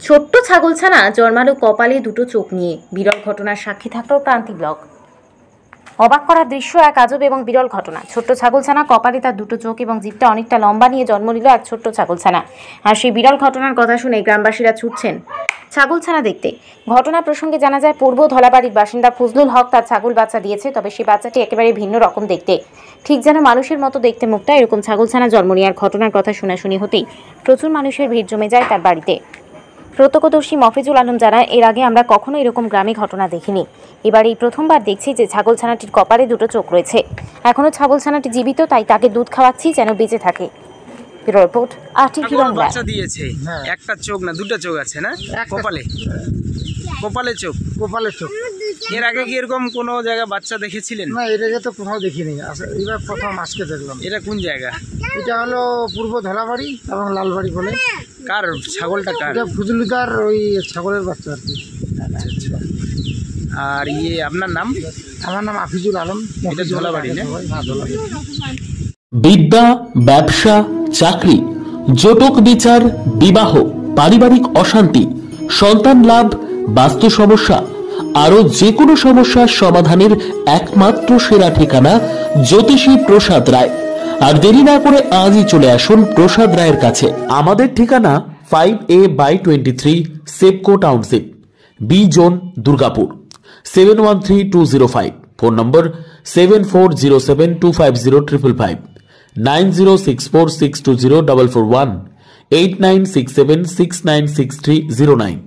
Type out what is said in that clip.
ছোট্ট ছাগলছানা জন্মালো কপালে দুটো চোখ নিয়ে। বিরল ঘটনার সাক্ষী থাকলো ক্রান্তি ব্লগ। অবাক করার দৃশ্য, এক আজব এবং বিরল ঘটনা। ছোট্ট ছাগলছানা কপালে তার দুটো চোখ এবং জিভটা অনেকটা লম্বা নিয়ে জন্ম নিল এক ছোট্ট ছাগলছানা। আর সেই বিরল ঘটনার কথা শুনে গ্রামবাসীরা ছুটছেন ছাগলছানা দেখতে। ঘটনা প্রসঙ্গে জানা যায়, পূর্ব ধলাবাড়ির বাসিন্দা ফজলুল হক তার ছাগল বাচ্চা দিয়েছে। তবে সেই বাচ্চাটি একেবারে ভিন্ন রকম দেখতে, ঠিক যেন মানুষের মতো দেখতে মুখটা। এরকম ছাগলছানা জন্ম নেওয়ার ঘটনার কথা শোনাশুনি হতেই প্রচুর মানুষের ভিড় জমে যায় তার বাড়িতে। প্রত্যক্ষদর্শী মফিজুল আলম জানায়, এর আগে আমরা কখনো এরকম গ্রামে ঘটনা দেখিনি। এবার এই প্রথমবার দেখছি যে ছাগলছানাটির কপালে দুটো চোখ রয়েছে। এখনো ছাগলছানাটি জীবিত, তাই তাকে দুধ খাওয়াচ্ছি যেন বেঁচে থাকে। Report RTV Bangla. বাচ্চা দিয়েছে, একটা চোখ না দুটো চোখ আছে না কপালে? কপালে চোখ, কপালে চোখ। এর আগে কি এরকম কোন জায়গায় বাচ্চা দেখেছিলেন? না, এর আগে তো কোথাও দেখিনি, এবার প্রথম আজকে দেখলাম। এটা কোন জায়গা? এটা হলো পূর্ব ধলাবাড়ি এবং লালবাড়ি বলে। কার ছাগলটা? কার? এটা ফজলুদার ওই ছাগলের বাচ্চা আর কি। আচ্ছা আচ্ছা। আর আপনার নাম? আমার নাম আফিজুল আলম। এটা ধলাবাড়ি না? হ্যাঁ, ধলাবাড়ি। বিদ্যা, ব্যবসা, চাকরি, জটক বিচার, বিবাহ, পারিবারিক অশান্তি, সন্তান লাভ, বাস্তু সমস্যা, আরো যে কোনো সমস্যার সমাধানের একমাত্র সেরা ঠিকানা জ্যোতিষী প্রসাদ রায়। আর দেরি না করে আজই চলে আসুন প্রসাদ রায়ের কাছে। আমাদের ঠিকানা 5A/23 সেপকো township, B zone, Durgapur, 713205। Phone number 7407250555, 9064620441, 8967696309।